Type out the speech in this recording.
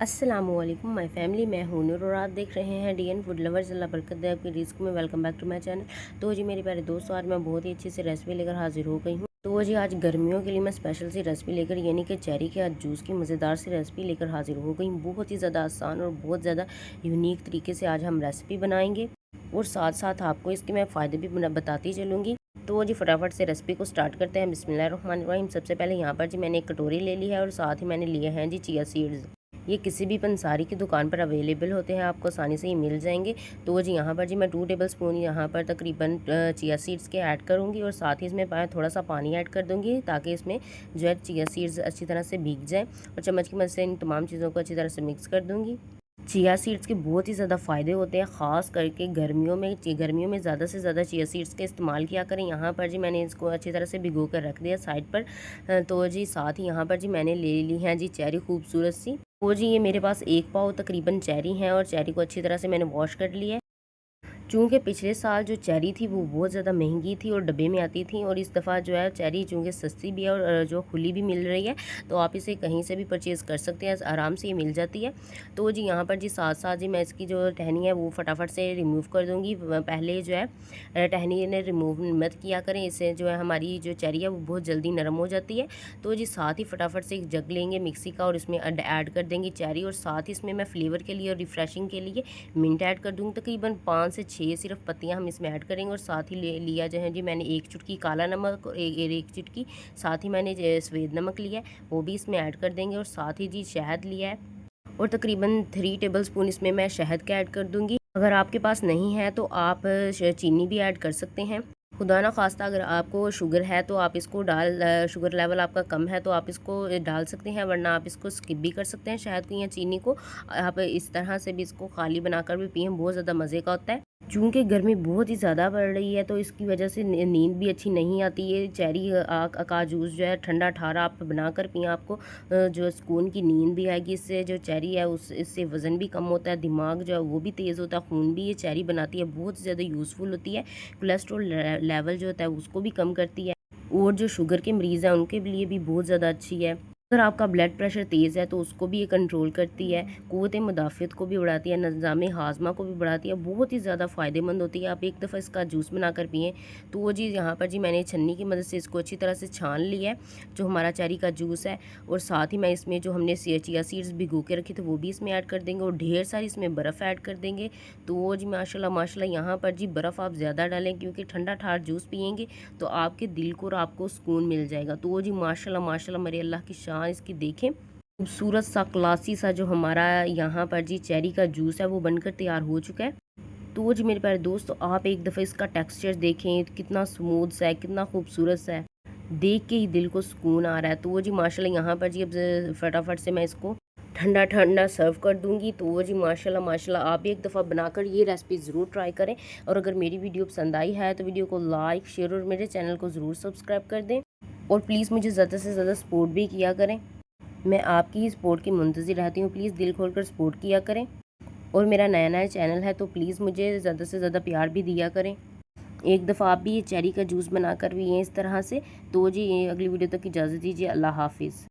अस्सलामुअलैकुम my family, मैं हूं नूर और आप देख रहे हैं डीएन फूड लवर्स। अल्लाह बरकत दे आपकी रिस्क में। Welcome back to my channel. तो जी मेरे प्यारे दोस्तों, आज मैं बहुत ही अच्छी सी रेसिपी लेकर हाजिर हो गई हूँ। तो जी आज गर्मियों के लिए मैं स्पेशल सी रेसिपी लेकर यानी कि चेरी के आज जूस की मज़ेदार सी रेसिपी लेकर हाजिर हो गई। बहुत ही ज़्यादा आसान और बहुत ज़्यादा यूनिक तरीके से आज हम रेसिपी बनाएंगे और साथ साथ आपको इसके मैं फ़ायदे भी बताती चलूँगी। तो जी फटाफट से रेसिपी को स्टार्ट करते हैं। बिस्मिल्लाहिर्रहमानिर्रहीम। सबसे पहले यहाँ पर जी मैंने एक कटोरी ले ली है और साथ ही मैंने लिए हैं जी चिया सीड्स। ये किसी भी पंसारी की दुकान पर अवेलेबल होते हैं, आपको आसानी से ही मिल जाएंगे। तो जी यहाँ पर जी मैं 2 टेबल स्पून यहाँ पर तकरीबन चिया सीड्स के ऐड करूँगी और साथ ही इसमें थोड़ा सा पानी ऐड कर दूँगी ताकि इसमें जो है चिया सीड्स अच्छी तरह से भीग जाएँ और चम्मच की मदद से इन तमाम चीज़ों को अच्छी तरह से मिक्स कर दूँगी। चिया सीड्स के बहुत ही ज़्यादा फ़ायदे होते हैं, ख़ास करके गर्मियों में ज़्यादा से ज़्यादा चिया सीड्स का इस्तेमाल किया करें। यहाँ पर जी मैंने इसको अच्छी तरह से भिगो कर रख दिया साइड पर। तो जी साथ ही यहाँ पर जी मैंने ले ली हैं जी चेरी खूबसूरत सी। तो जी ये मेरे पास 1 पाव तकरीबन चेरी हैं और चेरी को अच्छी तरह से मैंने वॉश कर लिया है। चूँकि पिछले साल जो चेरी थी वो बहुत ज़्यादा महंगी थी और डब्बे में आती थी, और इस दफ़ा जो है चेरी चूँकि सस्ती भी है और जो खुली भी मिल रही है, तो आप इसे कहीं से भी परचेज़ कर सकते हैं, आराम से ये मिल जाती है। तो जी यहाँ पर जी साथ साथ जी मैं इसकी जो टहनी है वो फटाफट से रिमूव कर दूँगी। पहले जो है टहनी ने रिमूव मत किया करें, इससे जो है हमारी जो चेरी है वो बहुत जल्दी नरम हो जाती है। तो जी साथ ही फटाफट से एक जग लेंगे मिक्सी का और इसमें ऐड कर देंगे चेरी, और साथ ही इसमें मैं फ्लेवर के लिए और रिफ़्रेशिंग के लिए मिंट ऐड कर दूँगी। तकरीबन 5 से 6 सिर्फ पत्तियाँ हम इसमें ऐड करेंगे और साथ ही ले लिया जो है जी मैंने 1 चुटकी काला नमक और एक चुटकी साथ ही मैंने सफ़ेद नमक लिया है, वो भी इसमें ऐड कर देंगे और साथ ही जी शहद लिया है और तकरीबन 3 टेबल स्पून इसमें मैं शहद का ऐड कर दूँगी। अगर आपके पास नहीं है तो आप चीनी भी ऐड कर सकते हैं। खुदा ना खास्ता अगर आपको शुगर है तो आप इसको शुगर लेवल आपका कम है तो आप इसको डाल सकते हैं, वरना आप इसको स्किप भी कर सकते हैं शहद को या चीनी को। आप इस तरह से भी इसको खाली बनाकर भी पिएं, बहुत ज़्यादा मज़े का होता है। चूँकि गर्मी बहुत ही ज़्यादा बढ़ रही है तो इसकी वजह से नींद भी अच्छी नहीं आती है। चेरी का जूस जो है ठंडा ठारा आप बनाकर पिएं, आपको जो सुकून की नींद भी आएगी। इससे जो चेरी है उस इससे वज़न भी कम होता है, दिमाग जो है वो भी तेज़ होता है, खून भी ये चेरी बनाती है, बहुत ज़्यादा यूज़फुल होती है। कोलेस्ट्रॉल लेवल जो होता है उसको भी कम करती है और जो शुगर के मरीज़ हैं उनके लिए भी बहुत ज़्यादा अच्छी है। अगर आपका ब्लड प्रेशर तेज़ है तो उसको भी ये कंट्रोल करती है, क़ुव्वत मुदाफ़ियत को भी बढ़ाती है, निज़ाम हाज़मा को भी बढ़ाती है, बहुत ही ज़्यादा फ़ायदेमंद होती है। आप एक दफ़ा इसका जूस बनाकर पिएँ। तो वो जी यहाँ पर जी मैंने छन्नी की मदद से इसको अच्छी तरह से छान लिया है जो हमारा चेरी का जूस है, और साथ ही मैं इसमें जो हमने चिया सीड्स भिगो के रखे थे वो भी इसमें ऐड कर देंगे और ढेर सारी इसमें बर्फ़ ऐड कर देंगे। तो वो जी माशाल्लाह माशाल्लाह यहाँ पर जी बर्फ़ आप ज़्यादा डालें क्योंकि ठंडा ठार जूस पिएंगे तो आपके दिल को और आपको सुकून मिल जाएगा। तो वो जी माशाल्लाह माशाल्लाह मेरे अल्लाह की शान इसकी देखें, खूबसूरत सा क्लासी सा जो हमारा यहाँ पर जी चेरी का जूस है वो बनकर तैयार हो चुका है। तो जी मेरे प्यारे दोस्तों, आप एक दफ़ा इसका टेक्सचर देखें, कितना स्मूथ सा है, कितना खूबसूरत सा है, देख के ही दिल को सुकून आ रहा है। तो वो जी माशाल्लाह यहाँ पर जी अब फटाफट से मैं इसको ठंडा ठंडा सर्व कर दूंगी। तो वो जी माशाल्लाह माशाल्लाह आप भी एक दफ़ा बनाकर ये रेसिपी ज़रूर ट्राई करें, और अगर मेरी वीडियो पसंद आई है तो वीडियो को लाइक शेयर और मेरे चैनल को ज़रूर सब्सक्राइब कर दें, और प्लीज़ मुझे ज़्यादा से ज़्यादा सपोर्ट भी किया करें। मैं आपकी ही सपोर्ट की मुंतज़िर रहती हूँ, प्लीज़ दिल खोल कर सपोर्ट किया करें। और मेरा नया नया चैनल है तो प्लीज़ मुझे ज़्यादा से ज़्यादा प्यार भी दिया करें। एक दफ़ा आप भी ये चेरी का जूस बनाकर भी इस तरह से। तो जी अगली वीडियो तक इजाज़त दीजिए। अल्लाह हाफिज़।